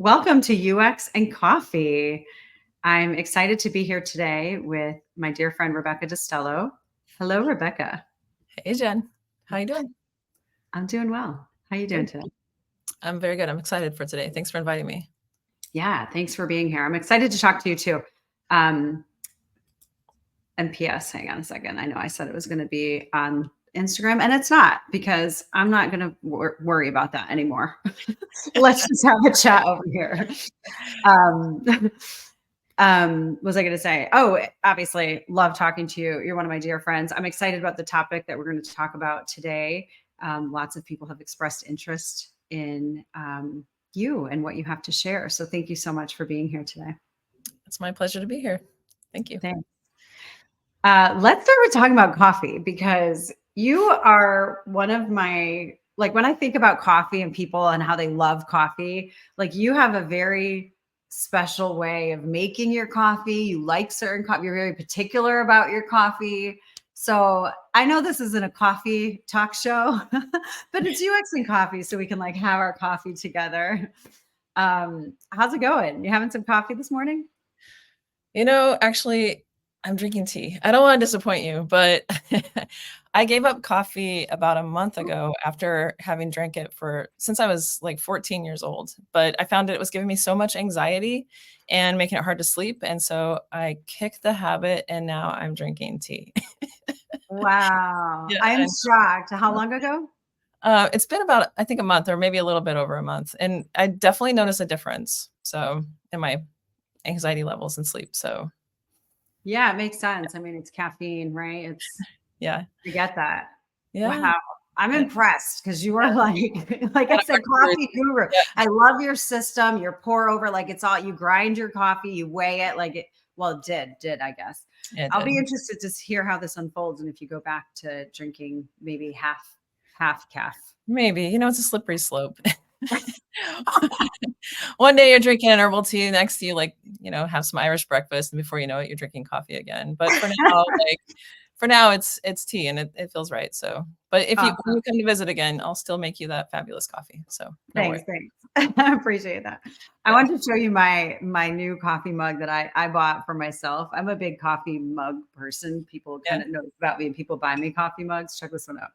Welcome to UX and Coffee. I'm excited to be here today with my dear friend Rebecca Destello. Hello, Rebecca. Hey Jen, how you doing? I'm doing well. How you doing Good. today? I'm very good. I'm excited for today. Thanks for inviting me. Yeah, thanks for being here. I'm excited to talk to you too. Um, and P.S. Hang on a second. I know I said it was going to be on Instagram, and it's not because I'm not going to worry about that anymore. Let's just have a chat over here. Um, was I going to say? Oh, obviously, love talking to you. You're one of my dear friends. I'm excited about the topic that we're going to talk about today. Lots of people have expressed interest in you and what you have to share. So thank you so much for being here today. It's my pleasure to be here. Thank you. Thanks. Let's start with talking about coffee because you are one of my, like, when I think about coffee and people and how they love coffee, like, you have a very special way of making your coffee. You like certain coffee, you're very particular about your coffee. So I know this isn't a coffee talk show, but it's UX and coffee. So we can like have our coffee together. How's it going? You having some coffee this morning? Actually, I'm drinking tea. I don't want to disappoint you, but I gave up coffee about a month ago after having drank it since I was like 14 years old. But I found it was giving me so much anxiety and making it hard to sleep. And so I kicked the habit and now I'm drinking tea. Wow. Yeah. I'm shocked. How long ago? It's been about, I think, a month or maybe a little bit over a month. And I definitely notice a difference. So in my anxiety levels and sleep. So Yeah, it makes sense. I mean, it's caffeine, right? yeah. I get that. Yeah. Wow. I'm Yeah. impressed because you are like, like I Got a said, record. coffee guru. Yeah. I love your system. Your pour over, like it's all you grind your coffee, you weigh it, like it. Well, it did I guess. Yeah, it I'll be did. interested to hear how this unfolds, and if you go back to drinking maybe half calf. Maybe. It's a slippery slope. One day you're drinking an herbal tea, next have some Irish breakfast, and before you know it, you're drinking coffee again. But for now, it's tea and it feels right. So, but when Awesome. you come to visit again, I'll still make you that fabulous coffee. So no worries. Thanks. I appreciate that. I Yeah. wanted to show you my new coffee mug that I bought for myself. I'm a big coffee mug person. People Yeah. kind of know about me and people buy me coffee mugs. Check this one out.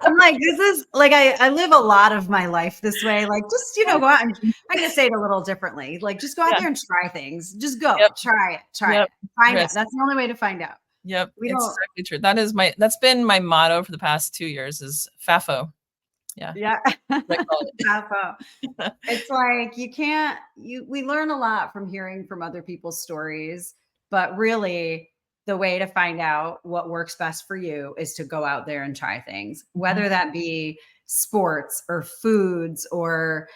I'm like, this is like I live a lot of my life this way. Like, just go out and I'm gonna say it a little differently. Like, just go out Yeah. there and try things. Just go, Yep. try it, Yep. find out. Risk. That's the only way to find out. Yep. We It's don't. exactly true. That's been my motto for the past 2 years is FAFO. Yeah. Yeah. What I call Bravo. it. It's like you can't we learn a lot from hearing from other people's stories, but really the way to find out what works best for you is to go out there and try things, Mhm. whether that be sports or foods or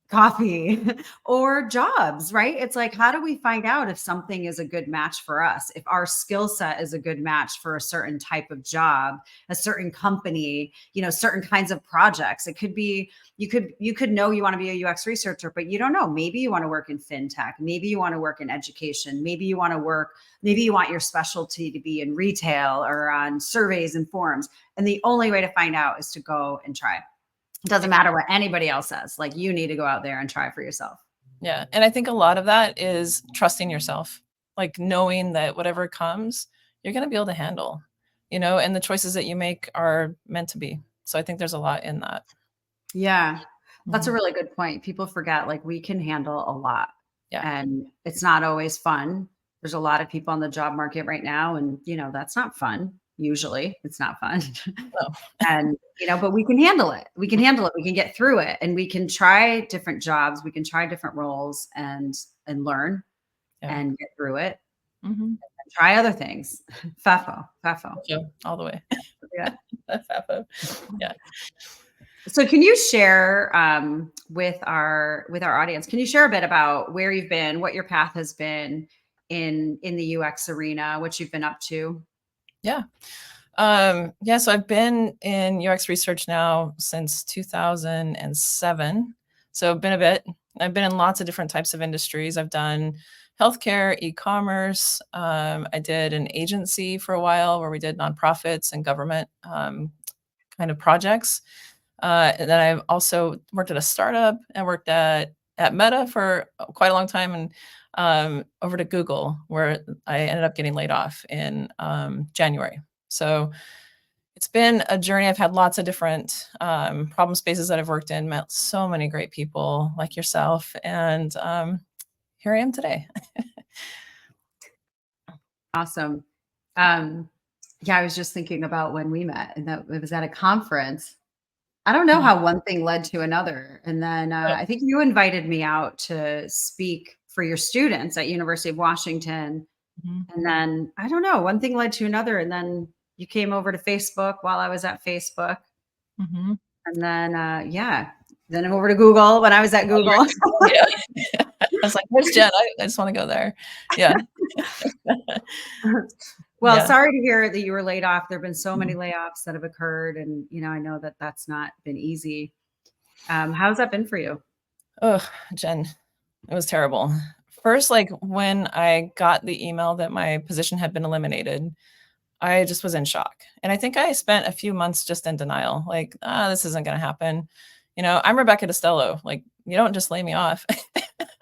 coffee or jobs, right? It's like, how do we find out if something is a good match for us? If our skill set is a good match for a certain type of job, a certain company, certain kinds of projects. It could be you could know you want to be a UX researcher, but you don't know. Maybe you want to work in fintech, maybe you want to work in education, maybe you want your specialty to be in retail or on surveys and forums. And the only way to find out is to go and try. It doesn't matter what anybody else says. Like, you need to go out there and try for yourself. Yeah. And I think a lot of that is trusting yourself, like knowing that whatever comes, you're going to be able to handle, and the choices that you make are meant to be. So I think there's a lot in that. Yeah. That's a Mhm. really good point. People forget, like, we can handle a lot Yeah. and it's not always fun. There's a lot of people on the job market right now, and that's not fun. Usually it's not fun. So, And, but we can handle it. We can handle it. We can get through it, and we can try different jobs. We can try different roles and learn yeah. and get through it Hmm. and try other things. Fafo. So all the way. Yeah. FAFO. Yeah. So can you share with our audience? Can you share a bit about where you've been, what your path has been in the UX arena, what you've been up to? Yeah. Yeah. So I've been in UX research now since 2007. So been a bit. I've been in lots of different types of industries. I've done healthcare, e-commerce. I did an agency for a while where we did nonprofits and government kind of projects. And then I've also worked at a startup and worked at Meta for quite a long time, and over to Google, where I ended up getting laid off in January. So it's been a journey. I've had lots of different problem spaces that I've worked in, met so many great people like yourself, and here I am today. Awesome. Yeah, I was just thinking about when we met, and that it was at a conference. I don't know Mhm. how one thing led to another, and then, I think you invited me out to speak for your students at University of Washington, Mhm. and then, I don't know, one thing led to another, and then you came over to Facebook while I was at Facebook, Mhm. and then, yeah, then over to Google when I was at Oh, you're Google. yeah. I was like, "Where's Jen? I just wanna go there." Yeah. Well, Yeah. sorry to hear that you were laid off. There've been so many Mhm. layoffs that have occurred, and, I know that that's not been easy. How's that been for you? Ugh, Jen, it was terrible. First, like, when I got the email that my position had been eliminated, I just was in shock, and I think I spent a few months just in denial, like, "Ah, this isn't gonna happen." I'm Rebecca Destello, like, you don't just lay me off.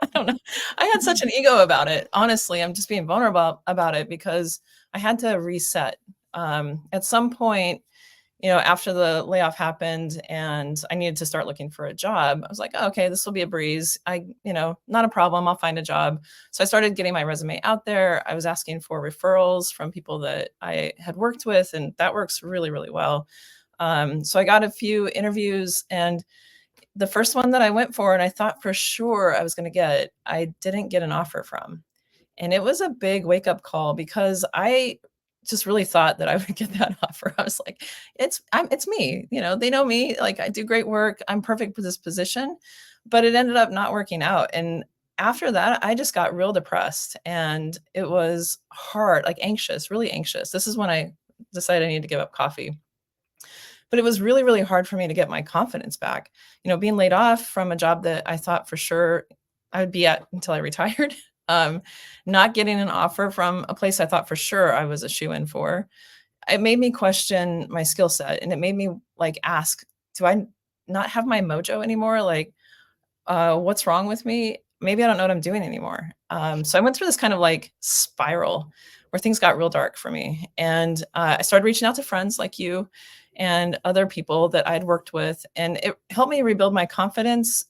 I don't know. I had such an ego about it. Honestly, I'm just being vulnerable about it because I had to reset. At some point, after the layoff happened and I needed to start looking for a job, I was like, "Oh, okay, this will be a breeze. Not a problem. I'll find a job." So I started getting my resume out there. I was asking for referrals from people that I had worked with, and that works really, really well. So I got a few interviews, and the first one that I went for, and I thought for sure I was going to get, I didn't get an offer from. And it was a big wake up call because I just really thought that I would get that offer. I was like, it's me. They know me. Like, I do great work. I'm perfect for this position. But it ended up not working out. And after that, I just got real depressed and it was hard, like anxious, really anxious. This is when I decided I need to give up coffee. But it was really, really hard for me to get my confidence back. Being laid off from a job that I thought for sure I would be at until I retired, um, not getting an offer from a place I thought for sure I was a shoe-in for, it made me question my skill set, and it made me, like, ask, "Do I not have my mojo anymore? Like, what's wrong with me? Maybe I don't know what I'm doing anymore." So I went through this kind of like spiral where things got real dark for me. And I started reaching out to friends like you and other people that I'd worked with. And it helped me rebuild my confidence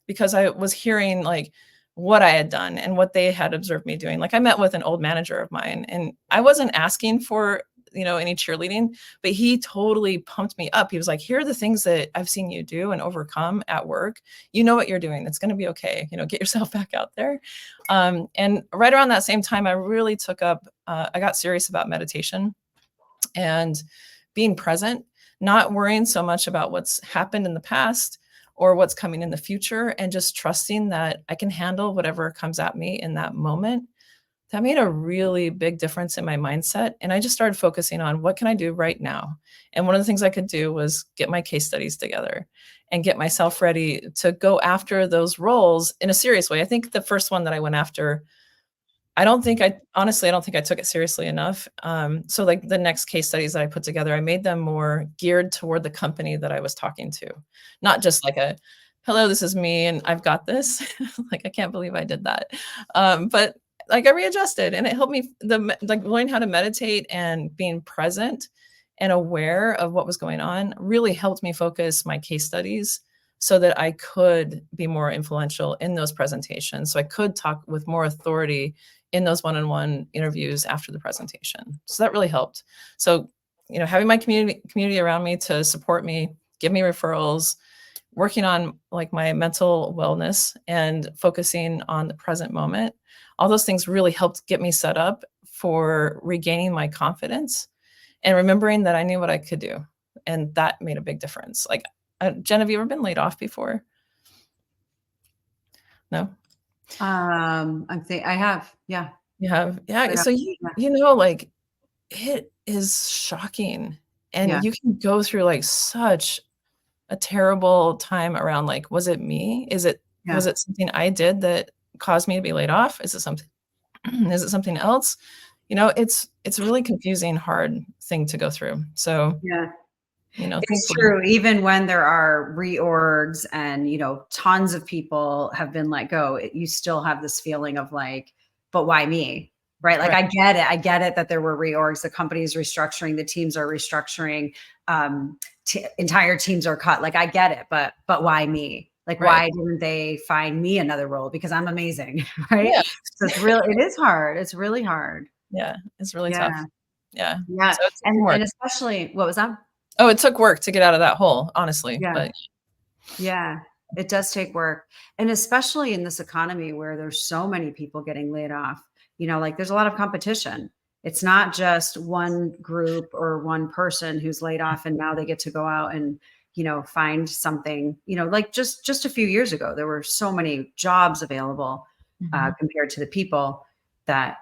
because I was hearing like what I had done and what they had observed me doing. Like, I met with an old manager of mine and I wasn't asking for, any cheerleading, but he totally pumped me up. He was like, "Here are the things that I've seen you do and overcome at work. You know what you're doing. It's going to be okay. Get yourself back out there." And right around that same time, I really I got serious about meditation and being present, not worrying so much about what's happened in the past or what's coming in the future, and just trusting that I can handle whatever comes at me in that moment. That made a really big difference in my mindset, and I just started focusing on what can I do right now? And one of the things I could do was get my case studies together and get myself ready to go after those roles in a serious way. I think the first one that I went after, I don't think I took it seriously enough. So, like, the next case studies that I put together, I made them more geared toward the company that I was talking to, not just like a, "Hello, this is me and I've got this." Like, I can't believe I did that. But like, I readjusted and it helped me like learning how to meditate and being present and aware of what was going on really helped me focus my case studies so that I could be more influential in those presentations. So I could talk with more authority in those one-on-one interviews after the presentation. So that really helped. So, having my community around me to support me, give me referrals, working on like my mental wellness and focusing on the present moment, all those things really helped get me set up for regaining my confidence and remembering that I knew what I could do. And that made a big difference. Like, Jen, have you ever been laid off before? No? I have, yeah, You have? I Yeah. have, So yeah, like, it is shocking, and yeah, you can go through, like, such a terrible time around, like, was it me? Was yeah, it something I did that caused me to be laid off? Is it something is it something else? It's a really confusing, hard thing to go through. So, yeah. Think It's true. Even when there are reorgs and, tons of people have been let go, you still have this feeling of like, but why me? Right. Like, right. I get it. I get it that there were reorgs, the company's restructuring, the teams are restructuring, entire teams are cut. Like, I get it, but why me? Like, Right. why didn't they find me another role? Because I'm amazing. Right. Yeah. So it is hard. It's really hard. Yeah. It's really tough. Yeah. Yeah. Yeah. So it took some And work. especially, what was that? Oh, it took work to get out of that hole, honestly, Yeah. but Yeah, it does take work. And especially in this economy where there's so many people getting laid off, like there's a lot of competition. It's not just one group or one person who's laid off and now they get to go out and, find something, like just a few years ago, there were so many jobs available mhm. compared to the people that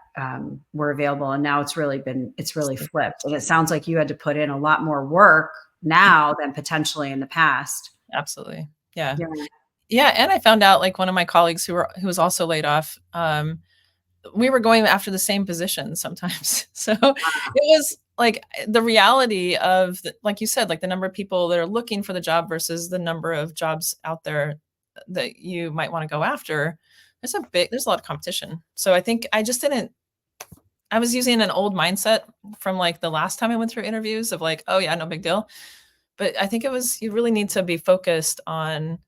were available. And now it's really flipped. And it sounds like you had to put in a lot more work now than potentially in the past. Absolutely. Yeah. Yeah. Yeah, and I found out, like, one of my colleagues who was also laid off, we were going after the same position sometimes. So, it was, like, the reality of the like you said, like, the number of people that are looking for the job versus the number of jobs out there that you might wanna go after, there's a lot of competition. So, I think I was using an old mindset from, like, the last time I went through interviews of, like, "Oh, yeah, no big deal." But I think you really need to be focused on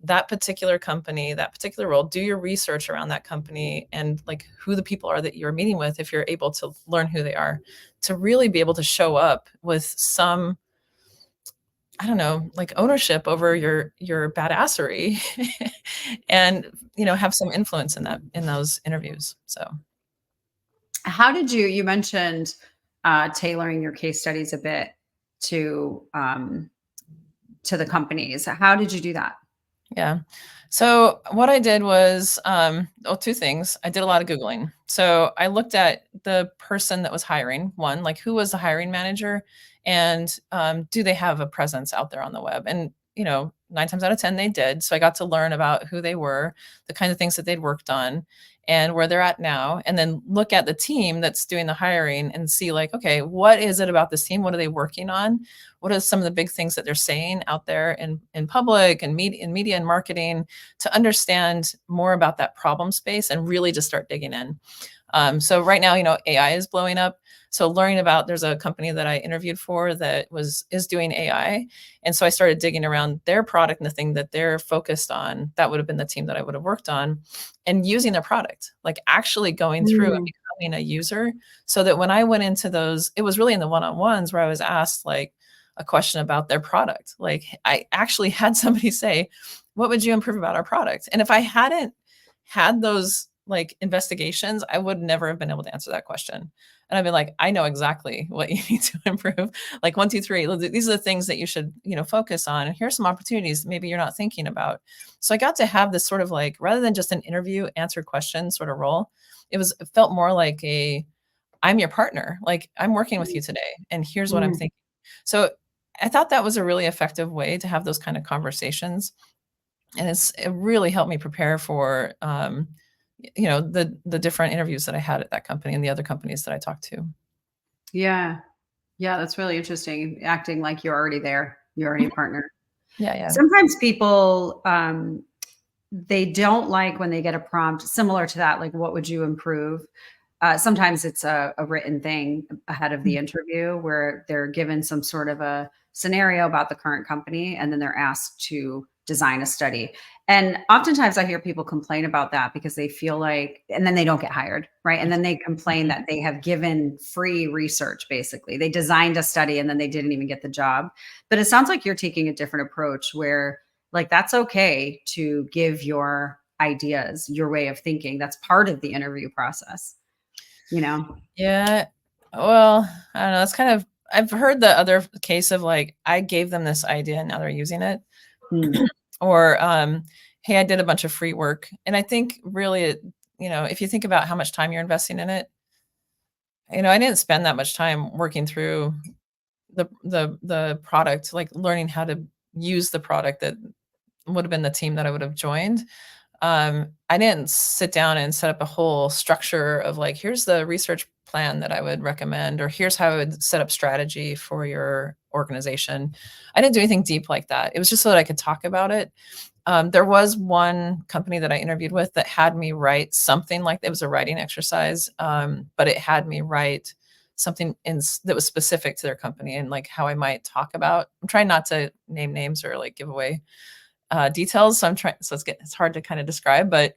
that particular company, that particular role, do your research around that company and like who the people are that you're meeting with if you're able to learn who they are, to really be able to show up with some, I don't know, like ownership over your badassery and have some influence in those interviews. So How did you mentioned tailoring your case studies a bit to to the companies. How did you do that? yeah. So what I did was, two things. I did a lot of Googling. So I looked at the person that was hiring, one, like who was the hiring manager and do they have a presence out there on the web? And, 9 times out of 10, they did. So I got to learn about who they were, the kind of things that they'd worked on and where they're at now. And then look at the team that's doing the hiring and see like, okay, what is it about this team? What are they working on? What are some of the big things that they're saying out there in public and media and marketing to understand more about that problem space and really just start digging in. So right now, AI is blowing up. So learning about there's a company that I interviewed for that is doing AI. And so I started digging around their product and the thing that they're focused on. That would have been the team that I would have worked on and using their product, like actually going through and Mm, becoming a user so that when I went into those, it was really in the one-on-ones where I was asked like a question about their product. Like I actually had somebody say, what would you improve about our product? And if I hadn't had those like investigations, I would never have been able to answer that question. And I've been like, I know exactly what you need to improve. Like one, two, three. These are the things that you should, focus on. And here's some opportunities maybe you're not thinking about. So I got to have this sort of like, rather than just an interview, answer questions sort of role, it felt more like I'm your partner. Like I'm working with you today and here's what I'm mm. thinking. So I thought that was a really effective way to have those kind of conversations. And it really helped me prepare for, the different interviews that I had at that company and the other companies that I talked to. Yeah. Yeah, that's really interesting. Acting like you're already there. You're already a Mhm. partner. Yeah, yeah. Sometimes people they don't like when they get a prompt similar to that, like what would you improve? Sometimes it's a written thing ahead of the Mm. interview where they're given some sort of a scenario about the current company and then they're asked to design a study. And oftentimes I hear people complain about that because they feel like, and then they don't get hired, right? And then they complain Mhm. that they have given free research, basically. They designed a study and then they didn't even get the job. But it sounds like you're taking a different approach where, like, that's okay to give your ideas, your way of thinking. That's part of the interview process, you know? Yeah. Well, I don't know. It's kind of I've heard the other case of like, I gave them this idea and now they're using it. Mm. Or, hey, I did a bunch of free work. And I think really, if you think about how much time you're investing in it, I didn't spend that much time working through the product, like learning how to use the product that would have been the team that I would have joined. I didn't sit down and set up a whole structure of like, here's the research plan that I would recommend, or here's how I would set up strategy for your organization. I didn't do anything deep like that. It was just so that I could talk about it. There was one company that I interviewed with that had me write something like it was a writing exercise, but it had me write something that was specific to their company and like how I might talk about. I'm trying not to name names or like give away details, so I'm trying. So it's hard to kind of describe, but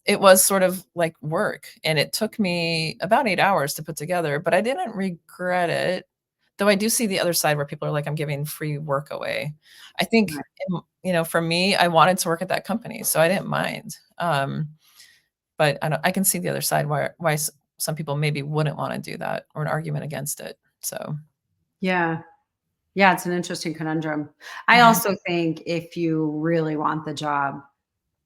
it was sort of like work, and it took me about 8 hours to put together. But I didn't regret it, though I do see the other side where people are like, I'm giving free work away. I think, Right. for me, I wanted to work at that company, so I didn't mind. But I can see the other side why some people maybe wouldn't want to do that, or an argument against it. So, Yeah. Yeah, it's an interesting conundrum. I mhm. also think if you really want the job,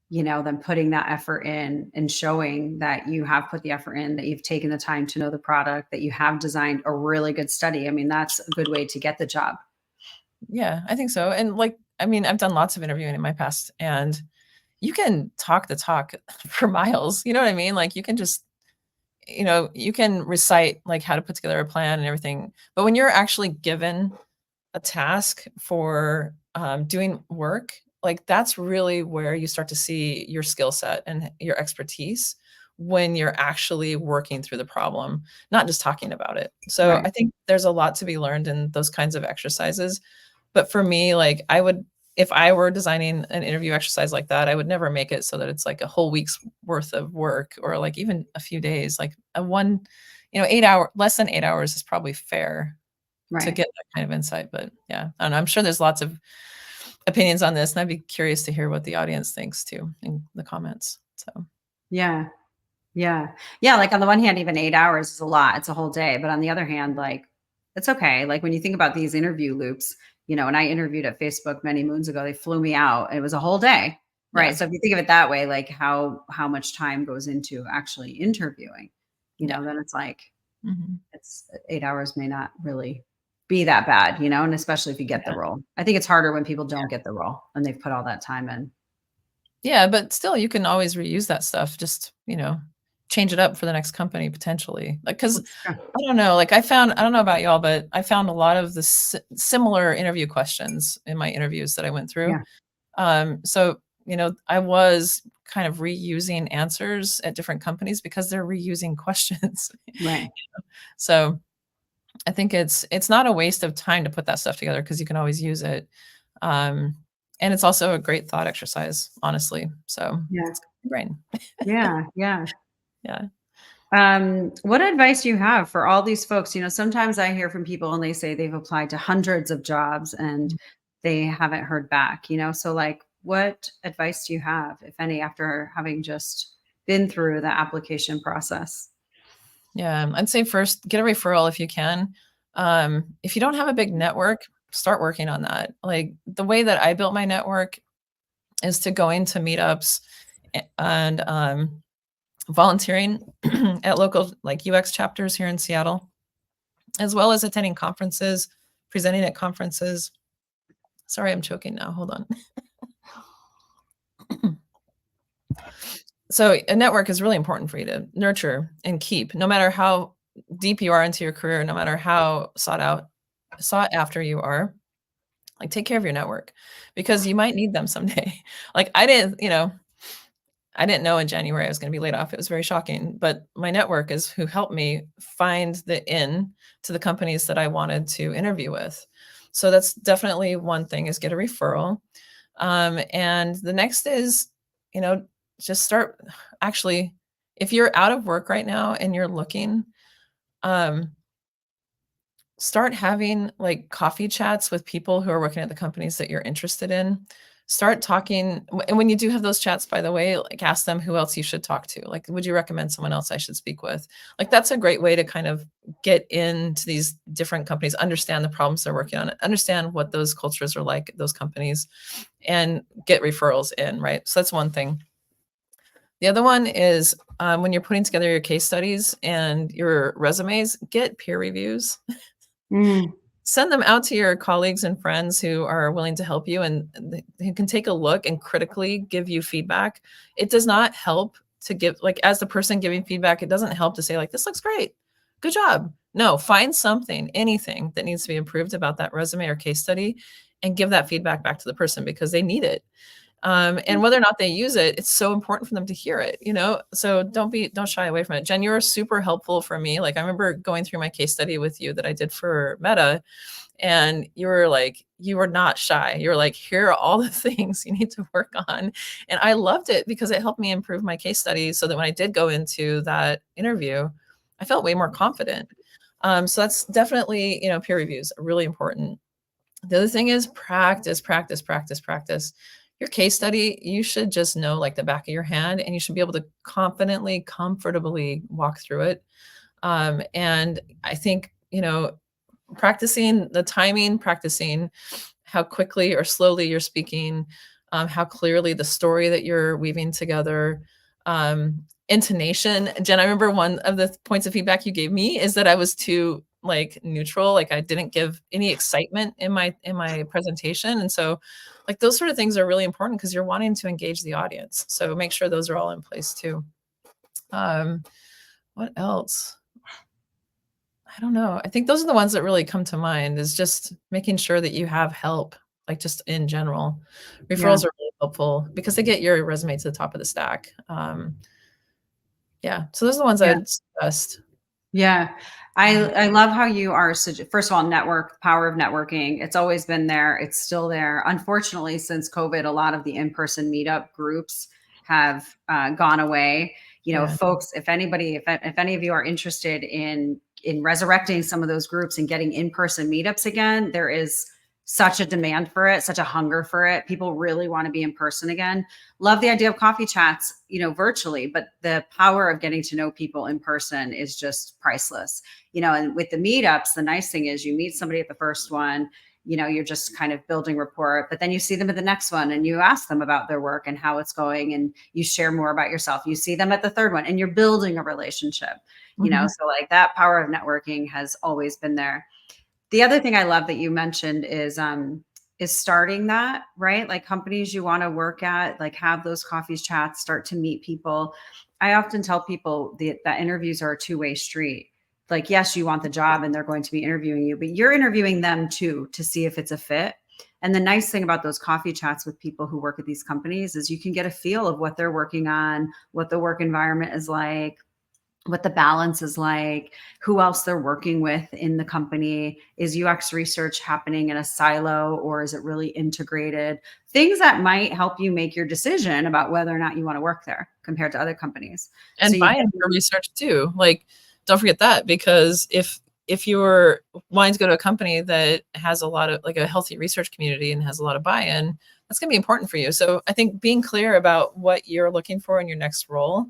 then putting that effort in and showing that you have put the effort in, that you've taken the time to know the product, that you have designed a really good study. I mean, that's a good way to get the job. Yeah, I think so. And like, I mean, I've done lots of interviewing in my past, and you can talk the talk for miles. You know what I mean? Like, you can just, you can recite like how to put together a plan and everything. But when you're actually given a task for doing work, like that's really where you start to see your skill set and your expertise when you're actually working through the problem, not just talking about it. So Right. I think there's a lot to be learned in those kinds of exercises. But for me, like if I were designing an interview exercise like that, I would never make it so that it's like a whole week's worth of work, or like even a few days. Like a one, less than 8 hours is probably fair to Right. get that kind of insight. But yeah, I don't know. I'm sure there's lots of opinions on this, and I'd be curious to hear what the audience thinks too in the comments. So Yeah. Yeah. Yeah, like, on the one hand, even 8 hours is a lot, it's a whole day, but on the other hand, like, it's okay, like, when you think about these interview loops, and I interviewed at Facebook many moons ago, they flew me out, and it was a whole day, right? yeah, So if you think of it that way, like, how much time goes into actually interviewing, yeah. then it's like, Mhm. it's 8 hours may not really be that bad, and especially if you get the Yeah. role. I think it's harder when people don't get the role and they've put all that time in. Yeah, but still you can always reuse that stuff, just, change it up for the next company potentially. Like, cause That's true. I don't know, like I don't know about y'all, but I found a lot of the similar interview questions in my interviews that I went through. Yeah, So, I was kind of reusing answers at different companies because they're reusing questions. right. So I think it's not a waste of time to put that stuff together because you can always use it. Um, and it's also a great thought exercise, honestly. So Yeah. it's good for your brain. Yeah, yeah. Yeah. What advice do you have for all these folks? Sometimes I hear from people and they say they've applied to hundreds of jobs and they haven't heard back, So, like, what advice do you have, if any, after having just been through the application process? Yeah. I'd say first get a referral if you can. If you don't have a big network, start working on that. Like the way that I built my network is to going to meetups and volunteering at local like UX chapters here in Seattle, as well as attending conferences, presenting at conferences. Sorry, I'm choking now. Hold on. So a network is really important for you to nurture and keep, no matter how deep you are into your career, no matter how sought after you are. Like take care of your network because you might need them someday. Like I didn't know in January I was going to be laid off. It was very shocking, but my network is who helped me find the in to the companies that I wanted to interview with. So that's definitely one thing is get a referral. And the next is, you know, just start actually, if you're out of work right now and you're looking, um, start having like coffee chats with people who are working at the companies that you're interested in. Start talking. And when you do have those chats, by the way, like ask them who else you should talk to. Like, would you recommend someone else I should speak with? Like, that's a great way to kind of get into these different companies, understand the problems they're working on, understand what those cultures are like at those companies, and get referrals in, right? So that's one thing. The other one is when you're putting together your case studies and your resumes, get peer reviews. Mm. Send them out to your colleagues and friends who are willing to help you and who can take a look and critically give you feedback. It does not help to give, like, as the person giving feedback, it doesn't help to say, like, this looks great. Good job. No, find something, anything that needs to be improved about that resume or case study and give that feedback back to the person because they need it. And whether or not they use it, it's so important for them to hear it, you know? So don't shy away from it. Jen, you were super helpful for me. Like I remember going through my case study with you that I did for Meta, and you were like, you were not shy. You were like, here are all the things you need to work on. And I loved it because it helped me improve my case study so that when I did go into that interview, I felt way more confident. So that's definitely, peer reviews are really important. The other thing is practice, practice, practice, practice. Your case study, you should just know like the back of your hand, and you should be able to confidently, comfortably walk through it. And I think, practicing the timing, practicing how quickly or slowly you're speaking, how clearly the story that you're weaving together, intonation. Jen, I remember one of the points of feedback you gave me is that I was too like neutral, like I didn't give any excitement in my presentation. And so like those sort of things are really important because you're wanting to engage the audience. So make sure those are all in place too. What else? I don't know. I think those are the ones that really come to mind is just making sure that you have help, like just in general. Yeah. Referrals are really helpful because they get your resume to the top of the stack. Yeah. So those are the ones Yeah. I'd suggest. Yeah. Mhm. I love how you are first of all, power of networking. It's always been there. It's still there. Unfortunately, since COVID, a lot of the in-person meetup groups have gone away. Yeah. Folks, if any of you are interested in resurrecting some of those groups and getting in-person meetups again, there is such a demand for it, such a hunger for it. People really want to be in person again. Love the idea of coffee chats, virtually, but the power of getting to know people in person is just priceless. And with the meetups, the nice thing is you meet somebody at the first one, you're just kind of building rapport, but then you see them at the next one and you ask them about their work and how it's going and you share more about yourself. You see them at the third one and you're building a relationship, Mhm. so like that power of networking has always been there. The other thing I love that you mentioned is starting that, right? Like companies you want to work at, like have those coffee chats, start to meet people. I often tell people that interviews are a two-way street. Like, yes, you want the job and they're going to be interviewing you, but you're interviewing them too to see if it's a fit. And the nice thing about those coffee chats with people who work at these companies is you can get a feel of what they're working on, what the work environment is like, what the balance is like, who else they're working with in the company. Is UX research happening in a silo or is it really integrated? Things that might help you make your decision about whether or not you want to work there compared to other companies. So And you buy-in for research too. Like, don't forget that because if you're wanting to go to a company that has a lot of like a healthy research community and has a lot of buy-in, that's going to be important for you. So I think being clear about what you're looking for in your next role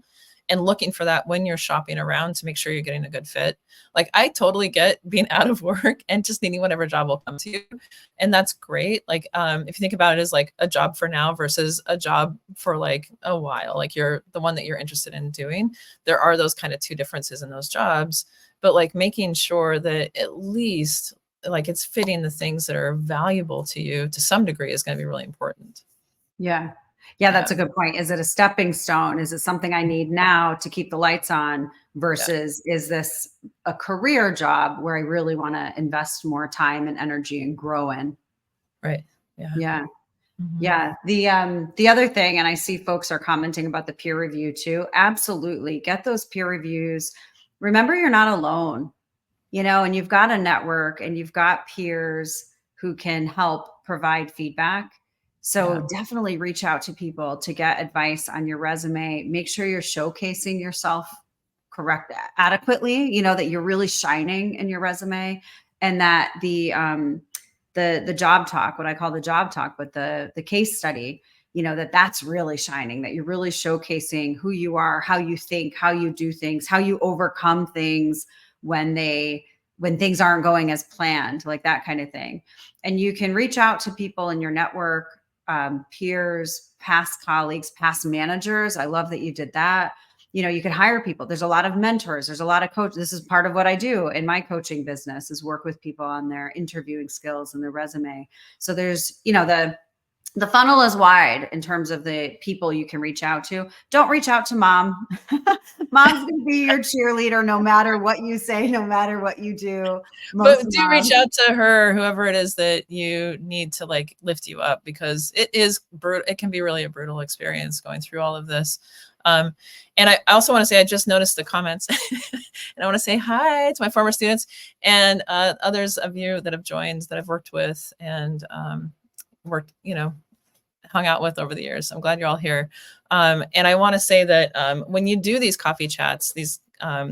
and looking for that when you're shopping around to make sure you're getting a good fit. Like I totally get being out of work and just needing whatever job will come to you. And that's great. Like if you think about it as like a job for now versus a job for like a while, like you're the one that you're interested in doing, there are those kind of two differences in those jobs. But like making sure that at least like it's fitting the things that are valuable to you to some degree is going to be really important. Yeah. Yeah, Yeah. that's a good point. Is it a stepping stone? Is it something I need now to keep the lights on Yeah. versus is this a career job where I really want to invest more time and energy and grow in? Right. Yeah. Yeah. Mhm. Yeah. The other thing, and I see folks are commenting about the peer review too. Absolutely. Get those peer reviews. Remember, you're not alone, and you've got a network and you've got peers who can help provide feedback. Yeah. So definitely reach out to people to get advice on your resume. Make sure you're showcasing yourself correct adequately, that you're really shining in your resume and that the job talk, what I call the job talk, but the case study, that's really shining, that you're really showcasing who you are, how you think, how you do things, how you overcome things when things aren't going as planned, like that kind of thing. And you can reach out to people in your network, peers, past colleagues, past managers. I love that you did that. You could hire people. There's a lot of mentors. There's a lot of coach. This is part of what I do in my coaching business is work with people on their interviewing skills and their resume. So there's, the funnel is wide in terms of the people you can reach out to. Don't reach out to mom. Mom's going to be your cheerleader no matter what you say, no matter what you do. But Most do reach moms. out to her, whoever it is that you need to like lift you up, because it is brutal. It can be really a brutal experience going through all of this. And I also want to say, I just noticed the comments and I want to say hi to my former students and others of you that have joined that I've worked with and worked, hung out with over the years. I'm glad you're all here. And I want to say that when you do these coffee chats,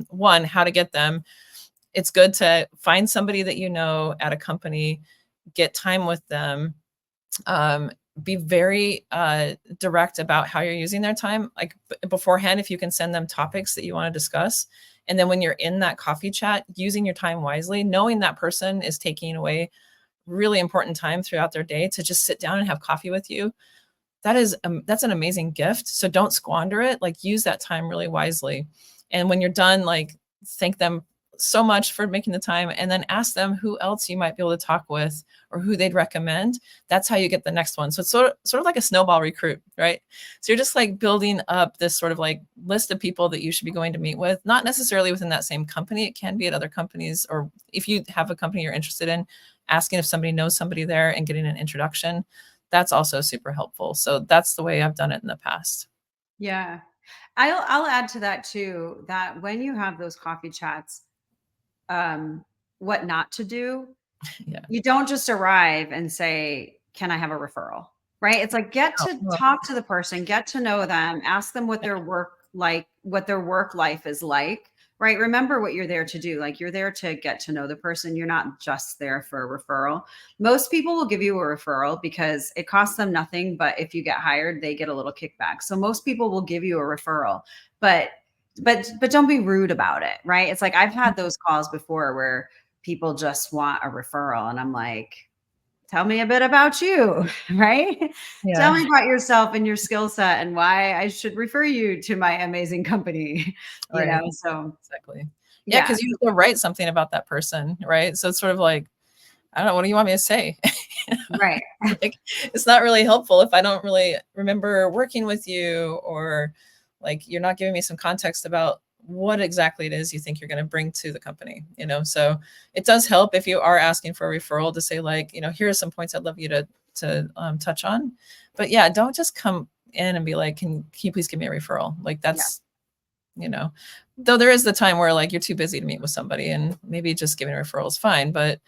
one, how to get them, it's good to find somebody that you know at a company, get time with them, be very direct about how you're using their time. Like beforehand, if you can send them topics that you want to discuss. And then when you're in that coffee chat, using your time wisely, knowing that person is taking away really important time throughout their day to just sit down and have coffee with you. That's an amazing gift. So don't squander it. Like use that time really wisely. And when you're done, like thank them so much for making the time and then ask them who else you might be able to talk with or who they'd recommend. That's how you get the next one. So it's sort of like a snowball recruit, right? So you're just like building up this sort of like list of people that you should be going to meet with, not necessarily within that same company. It can be at other companies, or if you have a company you're interested in, asking if somebody knows somebody there and getting an introduction. That's also super helpful. So that's the way I've done it in the past. Yeah. I'll add to that too, that when you have those coffee chats, what not to do. Yeah. You don't just arrive and say, "Can I have a referral?" Right? It's like get to Oh, talk to the person, get to know them, ask them what their work life is like, right? Remember what you're there to do. Like you're there to get to know the person. You're not just there for a referral. Most people will give you a referral because it costs them nothing, but if you get hired, they get a little kickback. So most people will give you a referral, but but don't be rude about it, right? It's like I've had those calls before where people just want a referral. And I'm like, tell me a bit about you, right? Tell yeah. me about yourself and your skill set and why I should refer you to my amazing company, Right. So Exactly. Yeah, yeah, because you have to write something about that person, right? So it's sort of like, I don't know, what do you want me to say? right. Like, it's not really helpful if I don't really remember working with you, or like you're not giving me some context about what exactly it is you think you're going to bring to the company. So it does help if you are asking for a referral to say like, here are some points I'd love you to touch on. But yeah, don't just come in and be like, can you please give me a referral? Like Yeah. you know, though there is the time where like you're too busy to meet with somebody and maybe just giving a referral is fine, but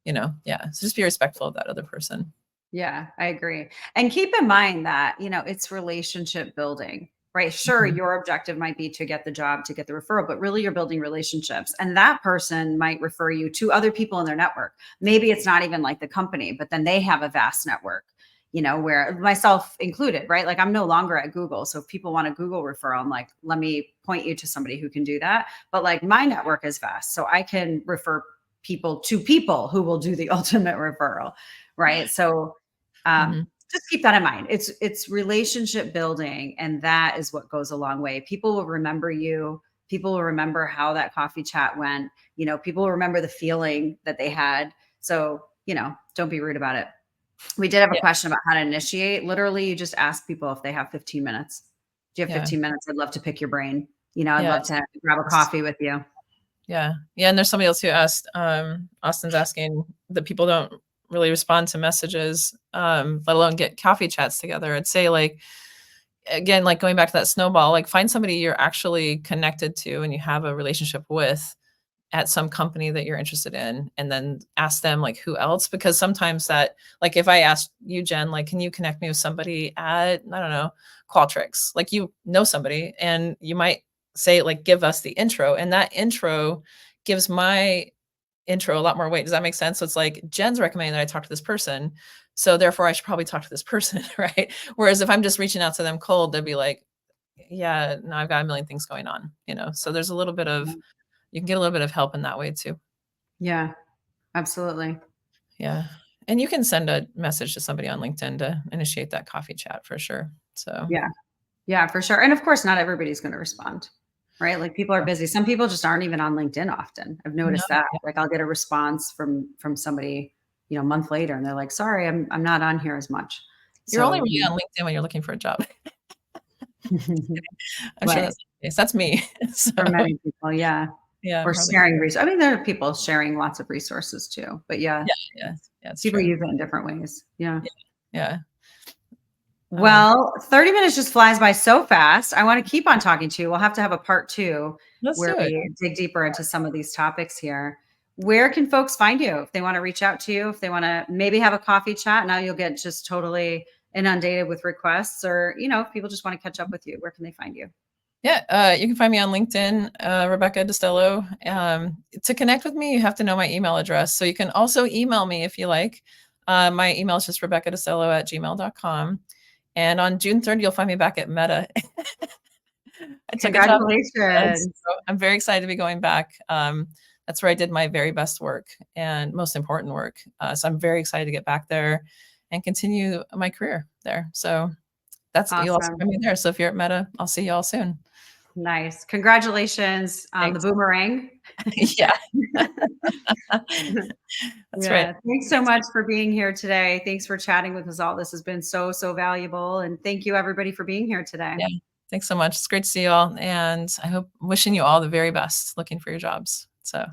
yeah. So just be respectful of that other person. Yeah, I agree. And keep in mind that, it's relationship building, right? Sure, Mhm. your objective might be to get the job, to get the referral, but really you're building relationships. And that person might refer you to other people in their network. Maybe it's not even like the company, but then they have a vast network, where myself included, right? Like I'm no longer at Google. So if people want a Google referral, I'm like, let me point you to somebody who can do that. But like my network is vast. So I can refer people to people who will do the ultimate referral, right? So Mhm. just keep that in mind. It's relationship building, and that is what goes a long way. People will remember you. People will remember how that coffee chat went. People will remember the feeling that they had. So, don't be rude about it. We did have a Yeah. question about how to initiate. Literally, you just ask people if they have 15 minutes. Do you have Yeah. 15 minutes? I'd love to pick your brain. I'd Yeah. love to grab a coffee with you. Yeah. Yeah. And there's somebody else who asked, Austin's asking that people don't really respond to messages, let alone get coffee chats together. I'd say like, again, like going back to that snowball, like find somebody you're actually connected to and you have a relationship with at some company that you're interested in, and then ask them like who else, because sometimes that, like if I asked you, Jen, like can you connect me with somebody at, I don't know, Qualtrics, like you know somebody and you might say like give us the intro, and that intro gives my intro a lot more weight. Does that make sense? So it's like Jen's recommending that I talk to this person, so therefore I should probably talk to this person. Right? Whereas if I'm just reaching out to them cold, they'd be like, yeah, no, I've got a million things going on. So there's a little bit of, you can get a little bit of help in that way too. Yeah, absolutely. Yeah. And you can send a message to somebody on LinkedIn to initiate that coffee chat for sure. So Yeah. Yeah, for sure. And of course, not everybody's going to respond, right? Like people are busy. Some people just aren't even on LinkedIn often. I've No, noticed that. yeah. Like I'll get a response from somebody, a month later, and they're like, "Sorry, I'm not on here as much." You're only So, really on LinkedIn when you're looking for a job. I'm sure right. that's not the case. That's me. So, For many people, yeah. yeah, I'm Or hardly sharing I mean, there are people sharing lots of resources too, but yeah, yeah, yeah, yeah, it's people true. use it in different ways. Yeah. Yeah, yeah, um, Well, 30 minutes just flies by so fast. I want to keep on talking to you. We'll have to have a part two let's where do it. we dig deeper into some of these topics here. Where can folks find you if they want to reach out to you, if they want to maybe have a coffee chat? Now you'll get just totally inundated with requests, or, if people just want to catch up with you, where can they find you? Yeah, you can find me on LinkedIn, Rebecca Destello. To connect with me, you have to know my email address. So you can also email me if you like. My email is just rebeccadestello@gmail.com. And on June 3rd, you'll find me back at Meta. I took a job at Meta, Congratulations. so I'm very excited to be going back. That's where I did my very best work and most important work. So I'm very excited to get back there and continue my career there. So you'll also Awesome. find me there. So if you're at Meta, I'll see you all soon. Nice. Congratulations on the Thanks. boomerang. Yeah. That's right. Yeah. Thanks so That's much for being here today. Thanks for chatting with us all. This has been so, so valuable. And thank you, everybody, for being here today. yeah. Thanks so much. It's great to see you all, and I hope wishing you all the very best looking for your jobs. So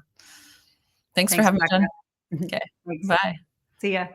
thanks for Thanks, having me, Jen. Rebecca. Okay. Thanks. Bye. See ya.